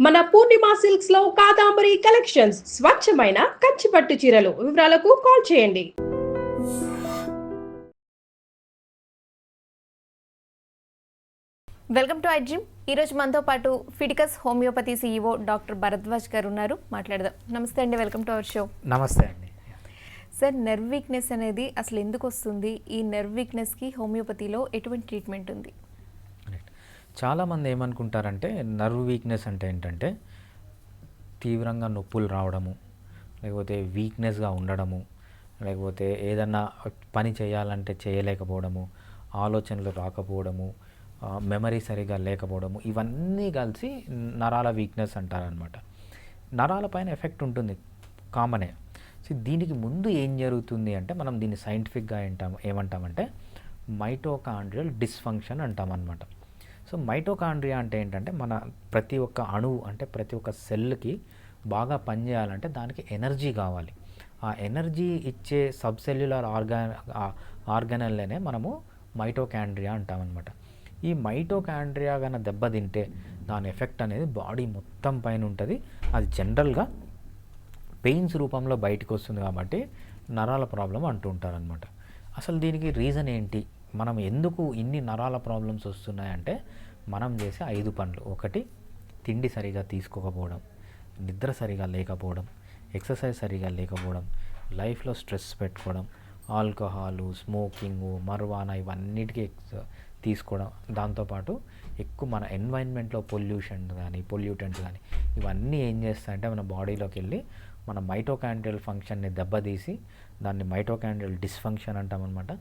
మన పూర్ణిమ సిల్క్స్ లో కాదాంబరి కలెక్షన్స్ స్వచ్ఛమైన కంచి పట్టు చీరలు. వివరాలకు కాల్ చేయండి. Welcome to iDream. ఈరోజు మనతో పాటు Fidicus homeopathy CEO doctor Bharadwaj గారు ఉన్నారు. మాట్లాడదాం. నమస్తే అండి, వెల్కమ్ టు అవర్ షో. నమస్తే అండి. సార్, నర్వ్ వీక్నెస్ అనేది అసలు ఎందుకు వస్తుంది? ఈ నర్వ్ వీక్నెస్కి హోమియోపతిలో ఎటువంటి ట్రీట్మెంట్ ఉంది? చాలామంది ఏమనుకుంటారంటే నర్వ్ వీక్నెస్ అంటే ఏంటంటే తీవ్రంగా నొప్పులు రావడము, లేకపోతే వీక్నెస్గా ఉండడము, లేకపోతే ఏదన్నా పని చేయాలంటే చేయలేకపోవడము, ఆలోచనలు రాకపోవడము, మెమరీ సరిగా లేకపోవడము, ఇవన్నీ కలిసి నరాల వీక్నెస్ అంటారనమాట. నరాల పైన ఎఫెక్ట్ ఉంటుంది, కామనే. సో దీనికి ముందు ఏం జరుగుతుంది అంటే మనం దీన్ని సైంటిఫిక్గా ఏమంటామంటే మైటోకాండ్రియల్ డిస్ఫంక్షన్ అంటామన్నమాట. సో మైటోకాండ్రియా అంటే ఏంటంటే మన ప్రతి ఒక్క అణువు అంటే ప్రతి ఒక్క సెల్కి బాగా పనిచేయాలంటే దానికి ఎనర్జీ కావాలి. ఆ ఎనర్జీ ఇచ్చే సబ్సెల్యులర్ ఆర్గానెల్నే మనము మైటోకాండ్రియా అంటామన్నమాట. ఈ మైటోకాండ్రియా కన్నా దెబ్బతింటే దాని ఎఫెక్ట్ అనేది బాడీ మొత్తం పైన ఉంటుంది. అది జనరల్గా పెయిన్స్ రూపంలో బయటకు వస్తుంది కాబట్టి నరాల ప్రాబ్లం అంటూ ఉంటారనమాట. అసలు దీనికి రీజన్ ఏంటి, మనం ఎందుకు ఇన్ని నరాల ప్రాబ్లమ్స్ వస్తున్నాయంటే మనం చేసే 5 పనులు. ఒకటి, తిండి సరిగా తీసుకోకపోవడం, నిద్ర సరిగా లేకపోవడం, ఎక్సర్సైజ్ సరిగా లేకపోవడం, లైఫ్లో స్ట్రెస్ పెట్టుకోవడం, ఆల్కహాలు, స్మోకింగు, మర్వానా ఇవన్నిటికీ తీసుకోవడం, దాంతోపాటు ఎక్కువ మన ఎన్వైరన్మెంట్లో పొల్యూటెంట్స్ కానీ ఇవన్నీ ఏం చేస్తాయంటే మన బాడీలోకి వెళ్ళి మన మైటోకాండ్రియల్ ఫంక్షన్ని దెబ్బతీసి దాన్ని మైటోకాండ్రియల్ డిస్ఫంక్షన్ అంటామన్నమాట.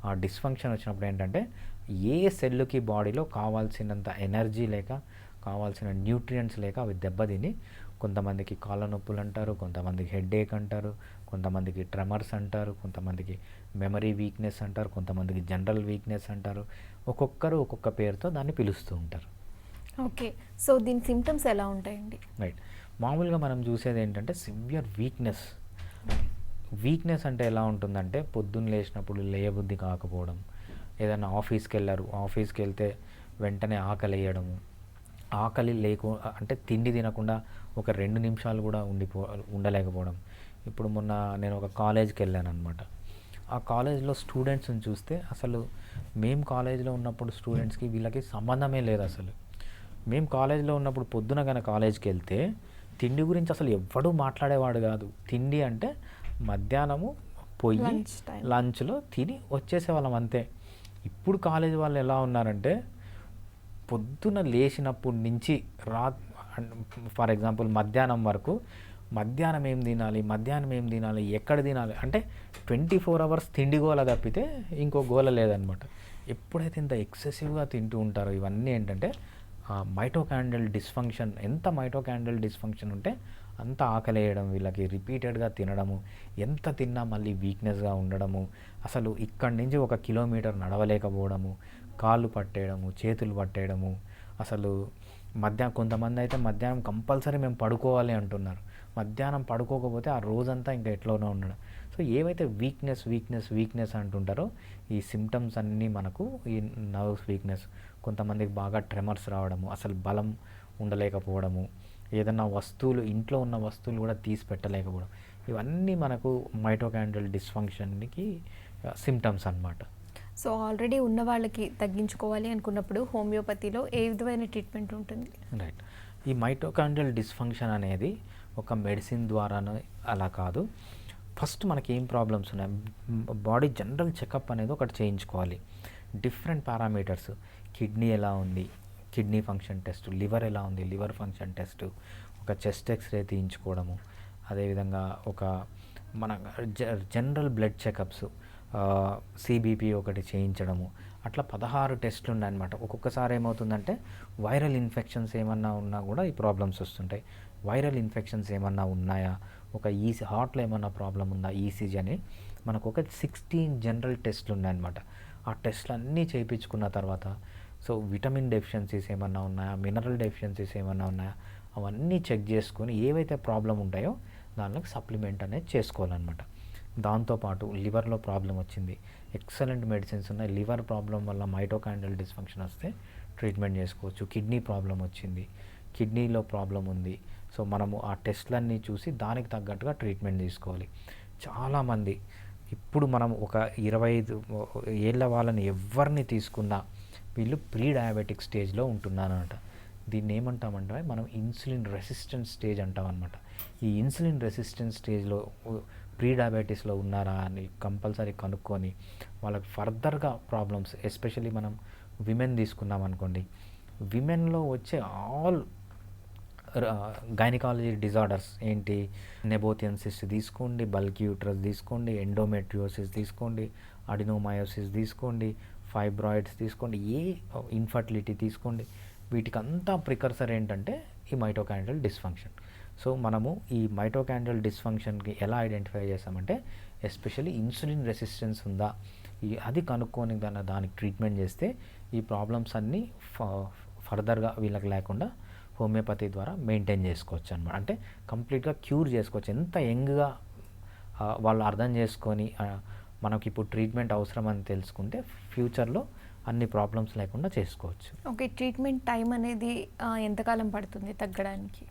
ఆ డిస్ఫంక్షన్ వచ్చినప్పుడు ఏంటంటే ఏ సెల్లుకి బాడీలో కావాల్సినంత ఎనర్జీ లేక, కావాల్సిన న్యూట్రియంట్స్ లేక అవి దెబ్బతిని కొంతమందికి కాళ్ళ నొప్పులు అంటారు, కొంతమందికి హెడేక్ అంటారు, కొంతమందికి ట్రెమర్స్ అంటారు, కొంతమందికి మెమరీ వీక్నెస్ అంటారు, కొంతమందికి జనరల్ వీక్నెస్ అంటారు. ఒక్కొక్కరు ఒక్కొక్క పేరుతో దాన్ని పిలుస్తూ ఉంటారు. ఓకే, సో దీని సిమ్టమ్స్ ఎలా ఉంటాయండి? రైట్. మామూలుగా మనం చూసేది ఏంటంటే సివియర్ వీక్నెస్ అంటే ఎలా ఉంటుందంటే పొద్దున్న లేచినప్పుడు లేయబుద్ధి కాకపోవడం, ఏదైనా ఆఫీస్కి వెళ్తే వెంటనే ఆకలి వేయడము, ఆకలి అంటే తిండి తినకుండా ఒక 2 నిమిషాలు కూడా ఉండలేకపోవడం. ఇప్పుడు మొన్న నేను ఒక కాలేజ్కి వెళ్ళాను అనమాట. ఆ కాలేజ్లో స్టూడెంట్స్ని చూస్తే అసలు మేము కాలేజ్లో ఉన్నప్పుడు స్టూడెంట్స్కి వీళ్ళకి సంబంధమే లేదు. అసలు మేము కాలేజ్లో ఉన్నప్పుడు పొద్దున కానీ కాలేజ్కి వెళ్తే తిండి గురించి అసలు ఎవ్వడూ మాట్లాడేవాడు కాదు. తిండి అంటే మధ్యాహ్నము పోయి లంచ్లో తిని వచ్చేసేవాళ్ళం అంతే. ఇప్పుడు కాలేజ్ వాళ్ళు ఎలా ఉన్నారంటే పొద్దున లేచినప్పటి నుంచి ఫర్ ఎగ్జాంపుల్ మధ్యాహ్నం వరకు మధ్యాహ్నం ఏం తినాలి, ఎక్కడ తినాలి అంటే 24 అవర్స్ తిండి గోల తప్పితే ఇంకో గోల లేదనమాట. ఎప్పుడైతే ఇంత ఎక్సెసివ్గా తింటూ ఉంటారో ఇవన్నీ ఏంటంటే మైటోకాండ్రియల్ డిస్ఫంక్షన్. ఎంత మైటోకాండ్రియల్ డిస్ఫంక్షన్ ఉంటే అంత ఆకలేయడం, వీళ్ళకి రిపీటెడ్గా తినడము, ఎంత తిన్నా మళ్ళీ వీక్నెస్గా ఉండడము, అసలు ఇక్కడి నుంచి 1 కిలోమీటర్ నడవలేకపోవడము, కాళ్ళు పట్టేయడము, చేతులు పట్టేయడము, అసలు కొంతమంది అయితే మధ్యాహ్నం కంపల్సరీ మేము పడుకోవాలి అంటున్నారు. మధ్యాహ్నం పడుకోకపోతే ఆ రోజంతా ఇంకా ఎట్లోనో ఉండడం. సో ఏవైతే వీక్నెస్ అంటుంటారో ఈ సిమ్టమ్స్ అన్నీ మనకు ఈ నర్వ్స్ వీక్నెస్. కొంతమందికి బాగా ట్రెమర్స్ రావడము, అసలు బలం ఉండలేకపోవడము, ఏదన్నా ఇంట్లో ఉన్న వస్తువులు కూడా తీసి పెట్టలేకపోవడం, ఇవన్నీ మనకు మైటోకాండ్రియల్ డిస్ఫంక్షన్కి సిమ్టమ్స్ అన్నమాట. సో ఆల్రెడీ ఉన్న వాళ్ళకి తగ్గించుకోవాలి అనుకున్నప్పుడు హోమియోపతిలో ఏ విధమైన ట్రీట్మెంట్ ఉంటుంది? రైట్. ఈ మైటోకాండ్రియల్ డిస్ఫంక్షన్ అనేది ఒక మెడిసిన్ ద్వారానే అలా కాదు. ఫస్ట్ మనకి ఏం ప్రాబ్లమ్స్ ఉన్నాయి, బాడీ జనరల్ చెకప్ అనేది ఒకటి చేయించుకోవాలి. డిఫరెంట్ పారామీటర్స్, కిడ్నీ ఎలా ఉంది, కిడ్నీ ఫంక్షన్ టెస్ట్, లివర్ ఎలా ఉంది, లివర్ ఫంక్షన్ టెస్ట్, ఒక చెస్ట్ ఎక్స్రే తీయించుకోవడము, అదేవిధంగా ఒక మన జనరల్ బ్లడ్ చెకప్స్, సిబిపి ఒకటి చేయించడము, అట్లా 16 టెస్టులు ఉన్నాయన్నమాట. ఒక్కొక్కసారి ఏమవుతుందంటే వైరల్ ఇన్ఫెక్షన్స్ ఏమన్నా ఉన్నా కూడా ఈ ప్రాబ్లమ్స్ వస్తుంటాయి. వైరల్ ఇన్ఫెక్షన్స్ ఏమన్నా ఉన్నాయా, ఒక హార్ట్లో ఏమన్నా ప్రాబ్లం ఉందా, ఈసీజీ అని మనకు ఒక 16 జనరల్ టెస్టులు ఉన్నాయన్నమాట. ఆ టెస్టులు అన్నీ చేయించుకున్న తర్వాత సో విటమిన్ డెఫిషియన్సీస్ ఏమన్నా ఉన్నాయా, మినరల్ డెఫిషియన్సీస్ ఏమన్నా ఉన్నాయా, అవన్నీ చెక్ చేసుకొని ఏవైతే ప్రాబ్లం ఉంటాయో దానికి సప్లిమెంట్ అనేది చేసుకోవాలన్నమాట. దాంతోపాటు లివర్లో ప్రాబ్లం వచ్చింది, ఎక్సలెంట్ మెడిసిన్స్ ఉన్నాయి. లివర్ ప్రాబ్లం వల్ల మైటోకాండ్రియల్ డిస్ఫంక్షన్ వస్తే ట్రీట్మెంట్ చేసుకోవచ్చు. కిడ్నీ ప్రాబ్లం వచ్చింది, కిడ్నీలో ప్రాబ్లం ఉంది. సో మనము ఆ టెస్ట్లన్నీ చూసి దానికి తగ్గట్టుగా ట్రీట్మెంట్ తీసుకోవాలి. చాలామంది ఇప్పుడు మనం ఒక 25 ఏళ్ళ వాళ్ళని ఎవరిని తీసుకున్నా వీళ్ళు ప్రీ డయాబెటిక్ స్టేజ్లో ఉంటున్నారన్నమాట. దీన్ని ఏమంటామంటే మనం ఇన్సులిన్ రెసిస్టెన్స్ స్టేజ్ అంటాం అనమాట. ఈ ఇన్సులిన్ రెసిస్టెన్స్ స్టేజ్లో ప్రీ డయాబెటీస్లో ఉన్నారా అని కంపల్సరీ కనుక్కొని వాళ్ళకి ఫర్దర్గా ప్రాబ్లమ్స్, ఎస్పెషల్లీ మనం విమెన్ తీసుకున్నాం అనుకోండి, విమెన్లో వచ్చే ఆల్ గైనకాలజీ డిజార్డర్స్ ఏంటి, నెబోథియన్ సిస్ట్ తీసుకోండి, బల్క్ యూట్రస్ తీసుకోండి, ఎండోమెట్రియోసిస్ తీసుకోండి, అడినోమయోసిస్ తీసుకోండి, ఫైబ్రాయిడ్స్ తీసుకోండి, ఇన్ఫర్టిలిటీ తీసుకోండి, వీటికి అంతా ప్రికర్సర్ ఏంటంటే ఈ మైటోకాండ్రియల్ డిస్ఫంక్షన్. సో మనము ఈ మైటోకాండ్రియల్ డిస్ఫంక్షన్కి ఎలా ఐడెంటిఫై చేస్తామంటే ఎస్పెషల్లీ ఇన్సులిన్ రెసిస్టెన్స్ ఉందా అది కనుక్కొని దానికి ట్రీట్మెంట్ చేస్తే ఈ ప్రాబ్లమ్స్ అన్నీ ఫర్దర్గా వీళ్ళకి లేకుండా హోమియోపతి ద్వారా మెయింటైన్ చేసుకోవచ్చు అనమాట. అంటే కంప్లీట్గా క్యూర్ చేసుకోవచ్చు. ఎంత యంగ్గా వాళ్ళు అర్థం చేసుకొని మనకి ఇప్పుడు ట్రీట్మెంట్ అవసరం అని తెలుసుకుంటే ఫ్యూచర్లో అన్ని ప్రాబ్లమ్స్ లేకుండా చేసుకోవచ్చు. ఓకే, ట్రీట్మెంట్ టైం అనేది ఎంతకాలం పడుతుంది తగ్గడానికి?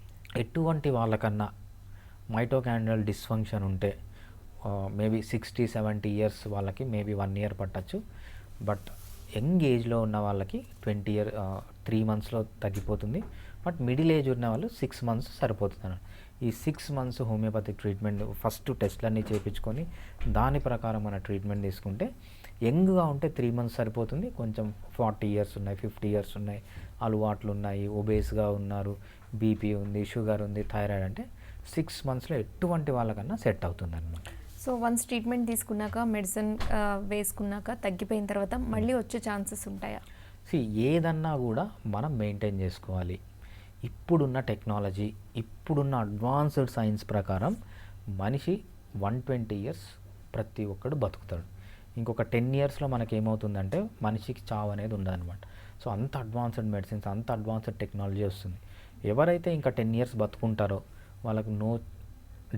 ఎటువంటి వాళ్ళకన్నా మైటోకాండ్రియల్ డిస్ఫంక్షన్ ఉంటే మేబీ 60-70 ఇయర్స్ వాళ్ళకి మేబీ 1 year పట్టచ్చు. బట్ యంగ్ ఏజ్లో ఉన్న వాళ్ళకి 3 monthsలో తగ్గిపోతుంది. బట్ మిడిల్ ఏజ్ ఉన్న వాళ్ళు 6 months సరిపోతుంది. ఈ 6 months హోమియోపతిక్ ట్రీట్మెంట్ ఫస్ట్ టెస్ట్లన్నీ చేయించుకొని దాని ప్రకారం మన ట్రీట్మెంట్ తీసుకుంటే, యంగ్గా ఉంటే 3 months సరిపోతుంది. కొంచెం 40 years ఉన్నాయి, 50 years ఉన్నాయి, అలవాట్లు ఉన్నాయి, ఒబేస్గా ఉన్నారు, బీపీ ఉంది, షుగర్ ఉంది, థైరాయిడ్ అంటే 6 monthsలో ఎటువంటి వాళ్ళకన్నా సెట్ అవుతుంది అనమాట. సో వన్స్ ట్రీట్మెంట్ తీసుకున్నాక, మెడిసిన్ వేసుకున్నాక తగ్గిపోయిన తర్వాత మళ్ళీ వచ్చే ఛాన్సెస్ ఉంటాయా? ఏదన్నా కూడా మనం మెయింటైన్ చేసుకోవాలి. ఇప్పుడున్న టెక్నాలజీ, ఇప్పుడున్న అడ్వాన్స్డ్ సైన్స్ ప్రకారం మనిషి 120 years ప్రతి ఒక్కడు బతుకుతాడు. ఇంకొక 10 yearsలో మనకి ఏమవుతుందంటే మనిషికి చావు అనేది ఉండదన్నమాట. సో అంత అడ్వాన్స్డ్ మెడిసిన్స్, అంత అడ్వాన్స్డ్ టెక్నాలజీ వస్తుంది. ఎవరైతే ఇంకా 10 years బతుకుంటారో వాళ్ళకు నో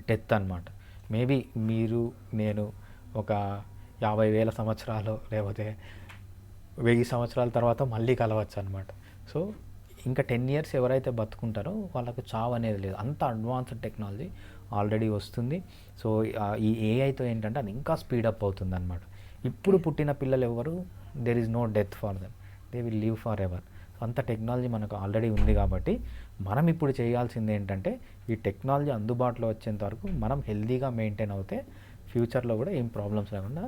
డెత్ అనమాట. మేబీ మీరు నేను ఒక 50,000 సంవత్సరాలు లేకపోతే 1000 సంవత్సరాల తర్వాత మళ్ళీ కలవచ్చు అనమాట. సో ఇంకా 10 years ఎవరైతే బతుకుంటారో వాళ్ళకు చావు అనేది లేదు. అంత అడ్వాన్స్డ్ టెక్నాలజీ ఆల్రెడీ వస్తుంది. సో ఈ ఏఐతో ఏంటంటే అది ఇంకా స్పీడప్ అవుతుంది అనమాట. ఇప్పుడు పుట్టిన పిల్లలు ఎవరు, there is no death for them, they will live forever ఎవర్. అంత టెక్నాలజీ మనకు ఆల్రెడీ ఉంది కాబట్టి మనం ఇప్పుడు చేయాల్సింది ఏంటంటే ఈ టెక్నాలజీ అందుబాటులో వచ్చేంత వరకు మనం హెల్తీగా మెయింటైన్ అవుతే ఫ్యూచర్లో కూడా ఏం ప్రాబ్లమ్స్ లేకుండా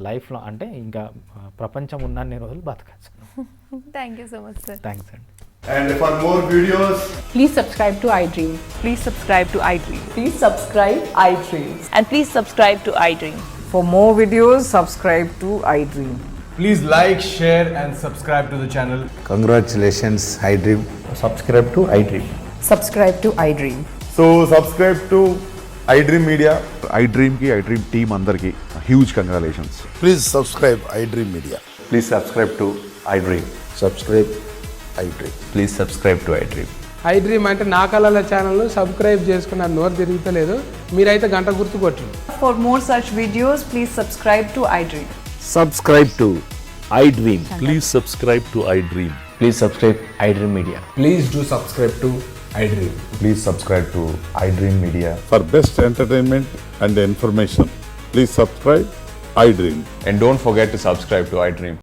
లైఫ్లో అంటే ఇంకా ప్రపంచం ఉన్నన్ని రోజులు బతకచ్చు. Thank you so much sir. Thanks అండి. And for more videos, Please subscribe to iDream. Please subscribe to iDream. Please subscribe iDream. And please subscribe to iDream. For more videos, subscribe to iDream. please like, share and subscribe to the channel. Congratulations, iDream. Subscribe to iDream. Subscribe to iDream. So subscribe to iDream Media. iDream ki iDream team andarki huge congratulations. Please subscribe iDream Media. Please subscribe to iDream. Subscribe iDream. Please subscribe to iDream. iDream అంటే నా కళల ఛానల్ను subscribe చేసుకున్న నోరు తిరుగుతలేదు, మీరైతే గంట గుర్తు కొట్టండి. For more such videos, please subscribe to iDream. Subscribe to iDream. Please subscribe to iDream. Please subscribe iDream Media. Please do subscribe to iDream. Please subscribe to iDream Media. For best entertainment and information, please subscribe iDream. And don't forget to subscribe to iDream.